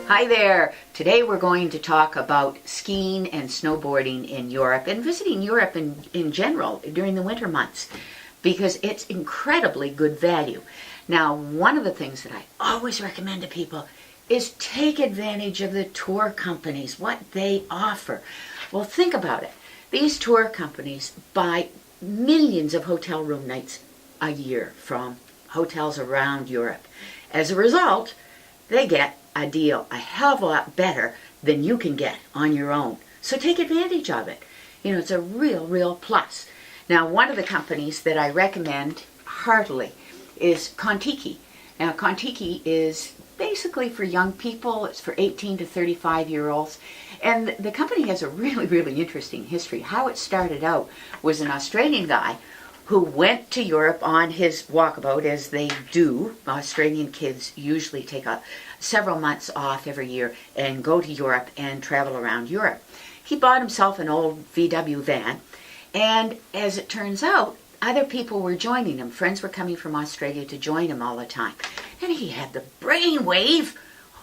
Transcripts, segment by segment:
Hi there! Today we're going to talk about skiing and snowboarding in Europe and visiting Europe in general during the winter months because it's incredibly good value. Now, one of the things that I always recommend to people is take advantage of the tour companies, what they offer. Well, think about it. These tour companies buy millions of hotel room nights a year from hotels around Europe. As a result, they get a deal a hell of a lot better than you can get on your own. So take advantage of it. You know, it's a real plus. Now, one of the companies that I recommend heartily is Contiki. Now, Contiki is basically for young people. It's for 18 to 35-year-olds. And the company has a really interesting history. How it started out was an Australian guy who went to Europe on his walkabout, as they do. Australian kids usually take several months off every year and go to Europe and travel around Europe. He bought himself an old VW van, and as it turns out, other people were joining him. Friends were coming from Australia to join him all the time. And he had the brainwave,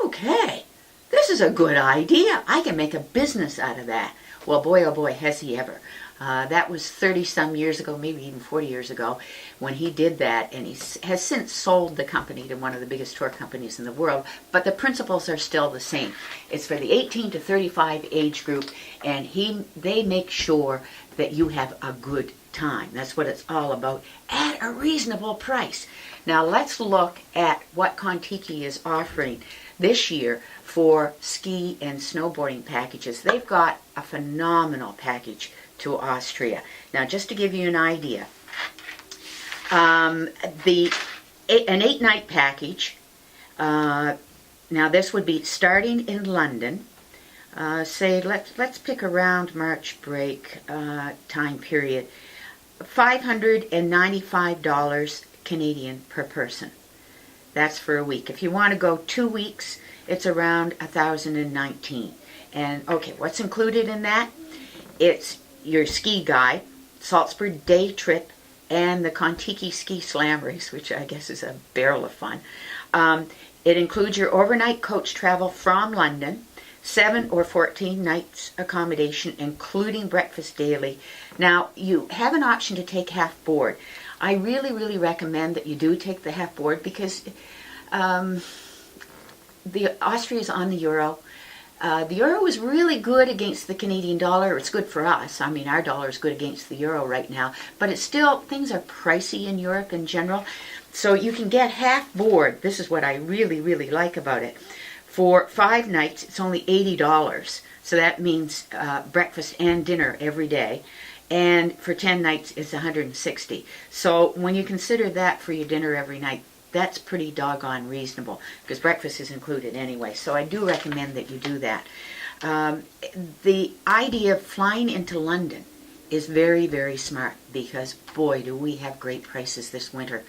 okay, this is a good idea. I can make a business out of that. Well, boy, oh boy, has he ever. That was 30-some years ago, maybe even 40 years ago, when he did that, and he has since sold the company to one of the biggest tour companies in the world, but the principles are still the same. It's for the 18 to 35 age group, and they make sure that you have a good time. That's what it's all about, at a reasonable price. Now let's look at what Contiki is offering this year for ski and snowboarding packages. They've got a phenomenal package to Austria. Now, just to give you an idea, an 8-night package, now this would be starting in London, say let's pick around March break time period, $595 Canadian per person. That's for a week. If you want to go 2 weeks, it's around $1,019. And okay, what's included in that? It's your ski guide, Salzburg day trip, and the Contiki ski slam race, which I guess is a barrel of fun. It includes your overnight coach travel from London, 7 or 14 nights accommodation, including breakfast daily. Now, you have an option to take half board. I really recommend that you do take the half board because Austria is on the euro. The euro is really good against the Canadian dollar. It's good for us. I mean, our dollar is good against the euro right now. But it's still, things are pricey in Europe in general. So you can get half board. This is what I really like about it. For 5 nights, it's only $80. So that means breakfast and dinner every day. And for 10 nights, it's $160. So when you consider that for your dinner every night, that's pretty doggone reasonable because breakfast is included anyway. So I do recommend that you do that. The idea of flying into London is very smart because, boy, do we have great prices this winter.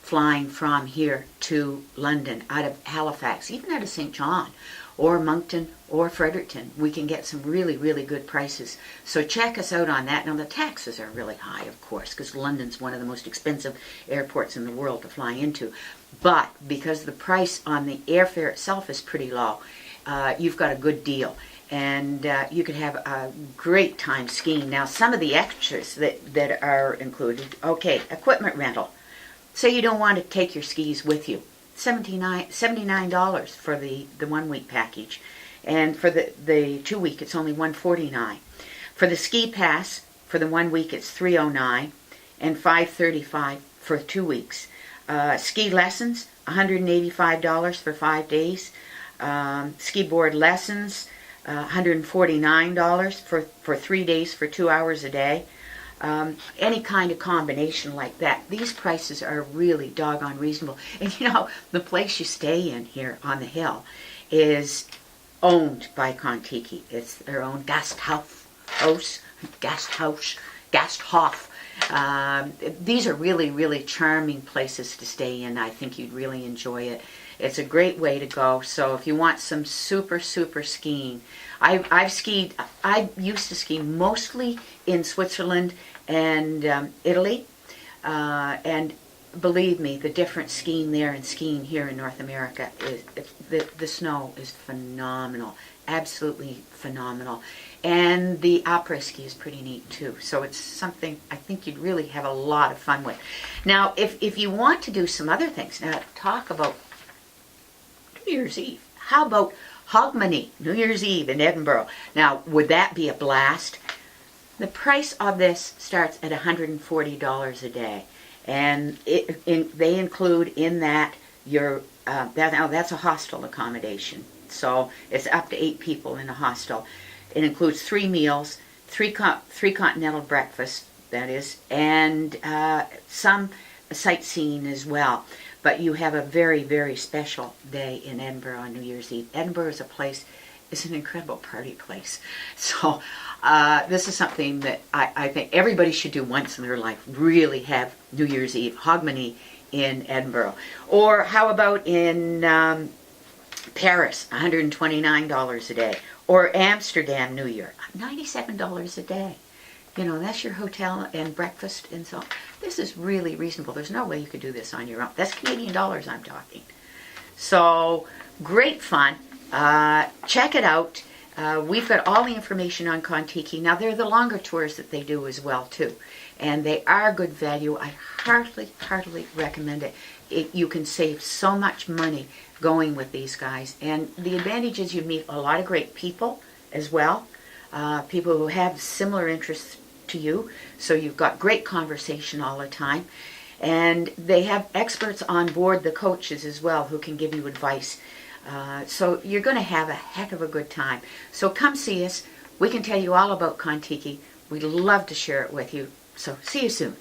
Flying from here to London, out of Halifax, even out of St. John, or Moncton, or Fredericton, we can get some really good prices. So check us out on that. Now, the taxes are really high, of course, because London's one of the most expensive airports in the world to fly into. But because the price on the airfare itself is pretty low, you've got a good deal. And you could have a great time skiing. Now, some of the extras that are included, okay, equipment rental. Say you don't want to take your skis with you. $79 for the 1 week package, and for the 2 week it's only $149. For the ski pass for the 1 week it's $309 and $535 for 2 weeks. Ski lessons $185 for 5 days. Ski board lessons $149 for 3 days for 2 hours a day. Any kind of combination like that. These prices are really doggone reasonable. And you know, the place you stay in here on the hill is owned by Contiki. It's their own Gasthof. These are really charming places to stay in. I think you'd really enjoy it. It's a great way to go. So if you want some super skiing, I used to ski mostly in Switzerland and Italy, and believe me, the difference skiing there and skiing here in North America is the snow is phenomenal, absolutely phenomenal. And the après ski is pretty neat too. So it's something I think you'd really have a lot of fun with. Now, if you want to do some other things, now talk about New Year's Eve. How about Hogmanay, New Year's Eve in Edinburgh? Now, would that be a blast? The price of this starts at $140 a day. And they include in that your now that's a hostel accommodation, so it's up to 8 people in a hostel. It includes 3 meals, three continental breakfasts, that is, and some sightseeing as well. But you have a very, very special day in Edinburgh on New Year's Eve. Edinburgh is a place, it's an incredible party place. So this is something that I think everybody should do once in their life, really have New Year's Eve, Hogmanay in Edinburgh. Or how about in Paris, $129 a day. Or Amsterdam, New Year, $97 a day. You know, that's your hotel and breakfast and so on. This is really reasonable. There's no way you could do this on your own. That's Canadian dollars I'm talking. So, great fun. Check it out. We've got all the information on Contiki. Now, they're the longer tours that they do as well, too. And they are good value. I heartily recommend it. You can save so much money going with these guys. And the advantage is you meet a lot of great people as well. People who have similar interests to you. So you've got great conversation all the time. And they have experts on board, the coaches as well, who can give you advice. So you're going to have a heck of a good time. So come see us. We can tell you all about Contiki. We'd love to share it with you. So see you soon.